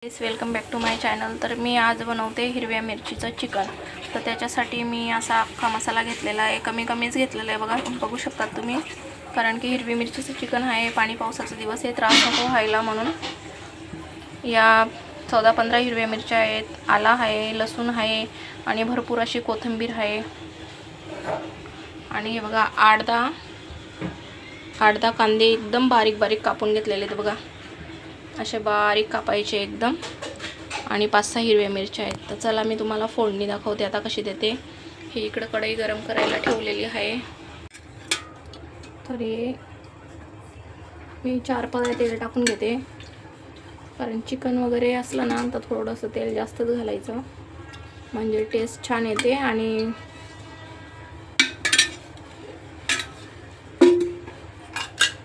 Welcome back to my channel. तर मी आज बनवते हिरव्या मिरचीचं चिकन। तर त्याच्यासाठी मी असा अख्खा मसाला घेतलेला आहे, कमीच घेतलेला आहे बघा, बघू शकतात तुम्ही। कारण की हिरवी मिरचीचं चिकन आहे, पाणी पावसाचा दिवस आहे, त्रास नको व्हायला म्हणून। या 14-15 हिरव्या मिरच्या आहेत, आला आहे, लसूण आहे आणि भरपूर अशी कोथिंबीर आहे। आणि हे बघा 8-10 कांदे एकदम बारीक कापून घेतलेले आहेत बघा, असे बारीक कापायचे एकदम। आणि 5-6 हिरव्या मिरच्या आहेत। तर चला मी तुम्हाला फोडणी दाखवते आता कशी देते। ही इकडे कढई गरम करायला ठेवलेली आहे। तर मी 4 पळ्या तेल टाकून घेते, कारण चिकन वगैरे असलं ना तर थोडंसं तेल जास्तच घालायचं, म्हणजे टेस्ट छान येते। आणि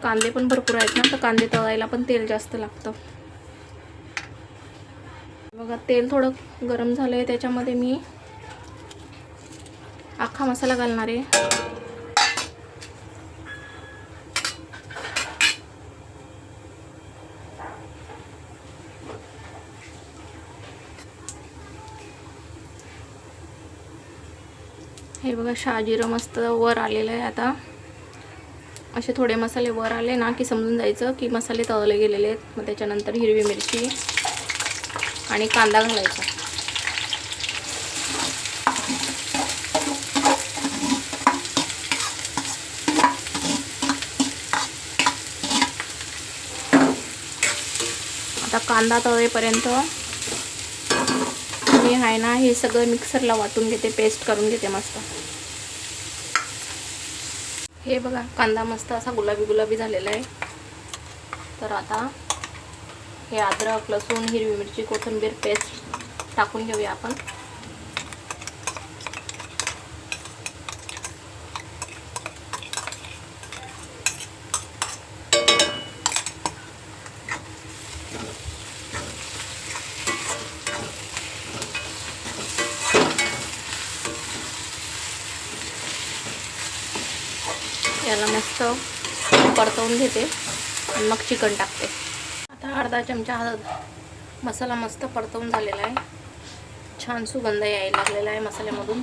कांदे पण भरपूर आहेत ना, तर कांदे तळायला पण तेल जास्त लागतं बघा। तेल थोडं गरम झालंय, त्याच्यामध्ये मी अख्खा मसाला घालणार आहे। हे बघा शहाजिरं मस्त वर आलेलं आहे। आता असे थोडे मसाले वर आले ना की समजून जायचं की मसाले तळले गेलेले आहेत। मग त्याच्यानंतर हिरवी मिरची आणि कांदा घालायचा। आता कांदा तळेपर्यंत मी आहे ना हे सगळं मिक्सरला वाटून घेते, पेस्ट करून घेते मस्त। हे बघा कांदा मस्त असा गुलाबी झालेला आहे। तर आता हे अद्रक, लसूण, हिरवी मिरची, कोथिंबीर पेस्ट टाकून घेऊया आपण। याला मस्त परतवून घेते आणि मग चिकन टाकते। आता अर्धा चमचा हळद, मसाला मस्त परतवून झालेला आहे, छान सुगंध यायला लागलेला आहे मसाल्यामधून।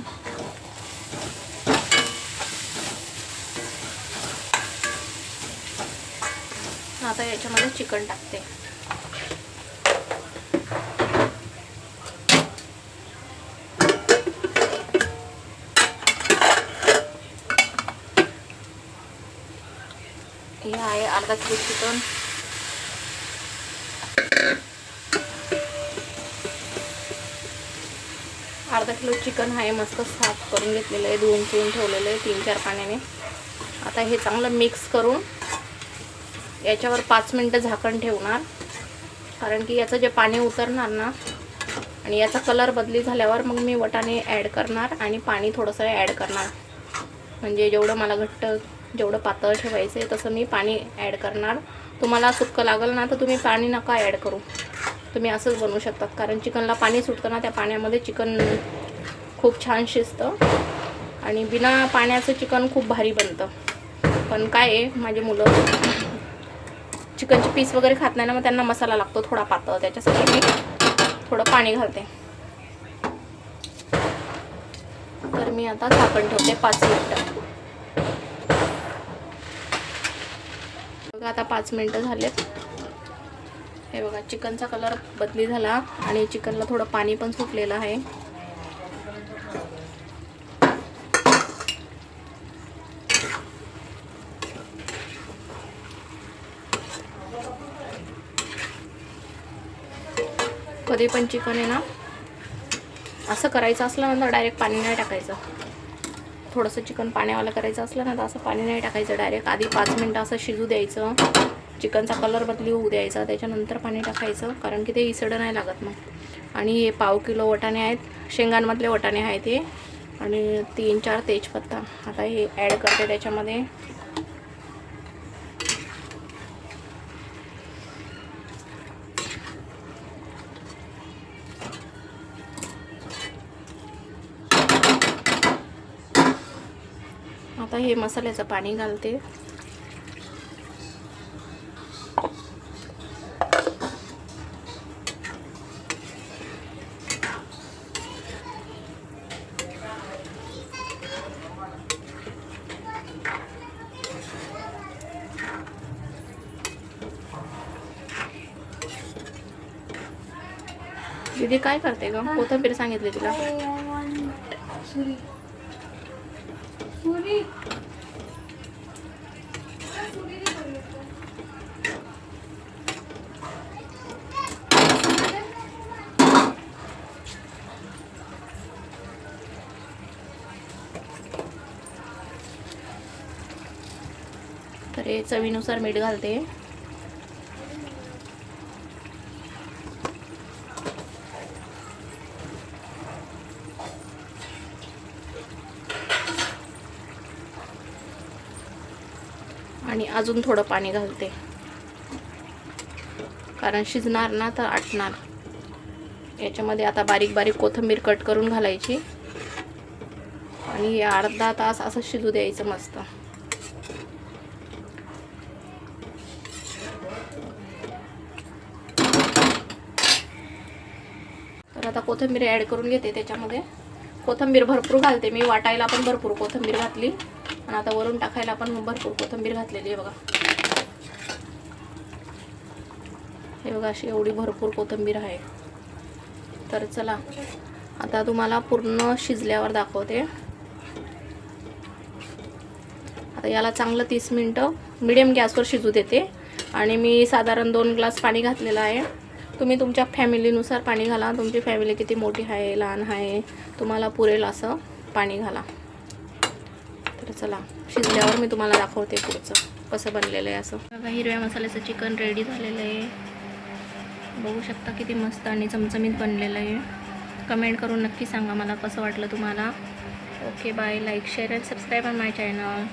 आता याच्यामध्ये चिकन टाकते। हे आहे अर्धा किलो चिकन। अर्धा किलो चिकन आहे, मस्त साफ करून घेतलेलं आहे, धुवून ठेवलेलं आहे 3-4 पाण्याने। आता हे चांगलं मिक्स करून याच्यावर 5 मिनिटं झाकण ठेवणार, कारण की याचं जे पाणी उतरणार ना आणि याचा कलर बदली झाल्यावर मग मी वाटाणे ॲड करणार आणि पाणी थोडंसं ॲड करणार। म्हणजे जेवढं मला घट्ट, जेवढं पातळ ठेवायचं आहे तसं मी पाणी ॲड करणार। तुम्हाला सुक्कं लागल ना तर तुम्ही पाणी नका ॲड करू, तुम्ही असंच बनवू शकतात, कारण चिकनला पाणी सुटतं ना, त्या पाण्यामध्ये चिकन खूप छान शिजतं आणि बिना पाण्याचं चिकन खूप भारी बनतं। पण काय आहे, माझे मुलं चिकनचे पीस वगैरे खात नाही ना, मग त्यांना मसाला लागतो थोडा पातळ, त्याच्यासाठी मी थोडं पाणी घालते। तर मी आता झाकण ठेवते 5 मिनिटं। बघा आता 5 मिनिटं झालेत। हे बघा चिकनचा कलर बदली झाला आणि चिकनला थोडं पाणी पण सुटलेलं आहे। कधी पण चिकन आहे ना असं करायचं असलं ना तर डायरेक्ट पाणी नाही टाकायचं। थोडंसं चिकन पाण्यावाला करायचं असलं ना तर असं पाणी नाही टाकायचं, डायरेक्ट आधी 5 मिनिटं असं शिजू द्यायचं, चिकनचा कलर बदली होऊ द्यायचा, त्याच्यानंतर पाणी टाकायचं, कारण की ते इसड नाही लागत मग। आणि हे 1/2 किलो वाटाणे आहेत, शेंगांमधले वाटाणे आहेत हे, आणि 3-4 तेजपत्ता। आता हे ॲड करते त्याच्यामध्ये। आता हे मसाल्याचं पाणी घालते। दीदी काय करते ग? कोथिंबीर सांगितली तुला. तर हे चवीनुसार मीठ घालते. आणि अजून थोडं पाणी घालते, कारण शिजणार ना तर आटणार. याच्यामध्ये आता बारीक बारीक कोथिंबीर कट करून घालायची आणि अर्धा तास असं शिजू द्यायचं मस्त. तर आता कोथिंबीर ॲड करून घेते. त्याच्यामध्ये कोथिंबीर भरपूर घालते मी. वाटायला पण भरपूर कोथिंबीर घातली आणि आता वरून टाकायला पण भरपूर कोथिंबीर घातलेली आहे बघा. हे बघा अशी एवढी भरपूर कोथिंबीर आहे. तर चला आता तुम्हाला पूर्ण शिजल्यावर दाखवते. आता याला चांगलं 30 मिनटं मीडियम गॅसवर शिजू देते. आणि मी साधारण 2 ग्लास पाणी घातलेलं आहे. तुम्ही तुमच्या फॅमिलीनुसार पाणी घाला. तुमची फॅमिली किती मोठी आहे लहान आहे तुम्हाला पुरेल असं पाणी घाला. तर चला शिजल्यावर मी तुम्हाला दाखवते पुढचं कसं बनलेलं आहे. असं बघा हिरव्या मसाल्याचं चिकन रेडी झालेलं आहे. बघू शकता किती मस्त आणि चमचमीत बनलेलं आहे. कमेंट करून नक्की सांगा मला कसं वाटलं तुम्हाला. Okay bye. Like share and subscribe on my channel.